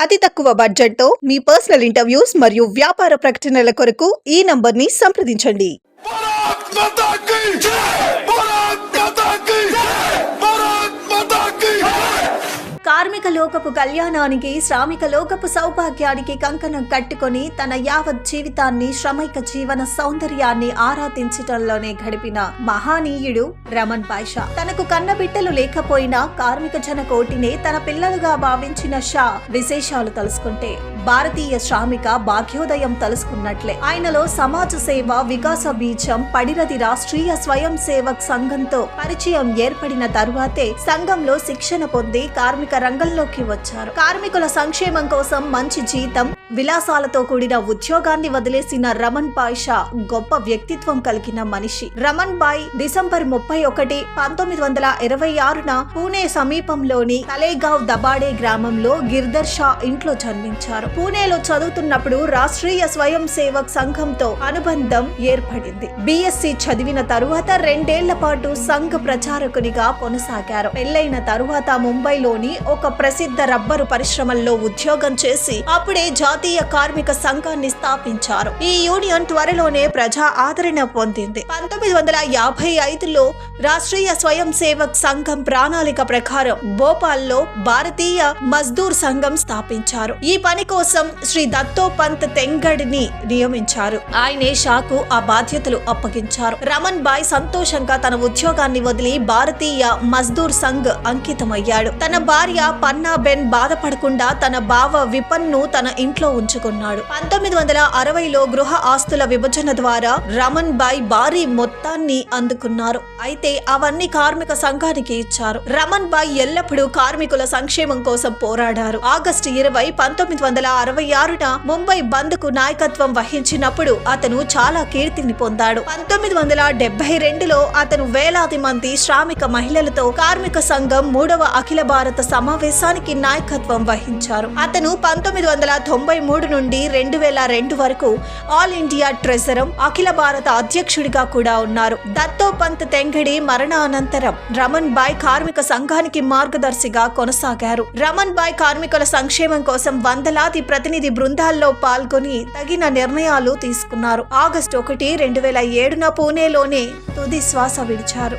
అతి తక్కువ బడ్జెట్తో మీ పర్సనల్ ఇంటర్వ్యూస్ మరియు వ్యాపార ప్రకటనల కొరకు ఈ నంబర్ని సంప్రదించండి. కార్మిక లోకపు కళ్యాణానికి, శ్రామిక లోకపు సౌభాగ్యానికి కంకణం కట్టుకొని తన యావత్ జీవితాన్ని శ్రమైక జీవన సౌందర్యాన్ని ఆరాధించటంలోనే గడిపిన మహానీయుడు రమణ్ పాషా. తనకు కన్నబిడ్డలు లేకపోయినా కార్మిక జన కోటినే తన పిల్లలుగా భావించిన షా విశేషాలు తెలుసుకుంటే భారతీయ శ్రామిక భాగ్యోదయం తెలుసుకున్నట్లే. ఆయనలో సమాజ సేవ వికాస బీజం పడినది. రాష్ట్రీయ స్వయం సేవక్ సంఘంతో పరిచయం ఏర్పడిన తరువాతే సంఘంలో శిక్షణ పొంది కార్మిక రంగంలోకి వచ్చారు. కార్మికుల సంక్షేమం కోసం మంచి జీతం, విలాసాలతో కూడిన ఉద్యోగాన్ని వదిలేసిన రమణ్ పాషా గొప్ప వ్యక్తిత్వం కలిగిన మనిషి. రమణ్ బాయ్ డిసెంబర్ 31, 1926న పూణే సమీపంలోని తలేగావ్ దబాడే గ్రామంలో గిర్దర్ షా ఇంట్లో జన్మించారు. పూణేలో చదువుతున్నప్పుడు రాష్ట్రీయ స్వయం సేవక్ సంఘంతో అనుబంధం ఏర్పడింది. బిఎస్సి చదివిన తరువాత 2 ఏళ్ల పాటు సంఘ ప్రచారకునిగా కొనసాగారు. పెళ్లైన తరువాత ముంబైలోని ఒక ప్రసిద్ధ రబ్బరు పరిశ్రమల్లో ఉద్యోగం చేసి అప్పుడే జాతీయ కార్మిక సంఘాన్ని స్థాపించారు. ఈ యూనియన్ త్వరలోనే ప్రజా ఆదరణ పొందింది. 1955లో రాష్ట్రీయ స్వయం సేవక్ సంఘం ప్రణాళిక ప్రకారం భోపాల్లో భారతీయ మజ్దూర్ సంఘం స్థాపించారు. ఈ పని కోసం శ్రీ దత్తోపంత్ తెంగడిని నియమించారు. ఆయనే షాకు ఆ బాధ్యతలు అప్పగించారు. రమణ్ బాయ్ సంతోషంగా తన ఉద్యోగాన్ని వదిలి భారతీయ మజ్దూర్ సంఘ్ అంకితమయ్యాడు. తన భార్య పన్నాబెన్ బాధపడకుండా తన బావ విపన్ను తన ఇంట్లో ఉంచుకున్నాడు. 1960లో గృహ ఆస్తుల విభజన ద్వారా రమణ్ బాయ్ భారీ మొత్తాన్ని అందుకున్నారు. అయితే అవన్నీ కార్మిక సంఘానికి ఇచ్చారు. రమణ్ బాయ్ ఎల్లప్పుడూ కార్మికుల సంక్షేమం కోసం పోరాడారు. ఆగస్టు 20, 1966న ముంబై బంద్ కు నాయకత్వం వహించినప్పుడు అతను చాలా కీర్తిని పొందాడు. 1972లో అతను వేలాది మంది శ్రామిక మహిళలతో కార్మిక సంఘం 3వ అఖిల భారత సమావేశానికి నాయకత్వం వహించారు. అతను 1993 నుండి 2002 వరకు ఆల్ ఇండియా ట్రెజరర్, అఖిల భారత అధ్యక్షుడిగా కూడా ఉన్నారు. దత్తోపంత్ తెంగడి మరణానంతరం రమణ్ బాయ్ కార్మిక సంఘానికి మార్గదర్శిగా కొనసాగారు. రమణ్ బాయ్ కార్మికుల సంక్షేమం కోసం వందలాది ప్రతినిధి బృందాల్లో పాల్గొని తగిన నిర్ణయాలు తీసుకున్నారు. ఆగస్టు 1, 2007న పూణేలోనే తుది శ్వాస విడిచారు.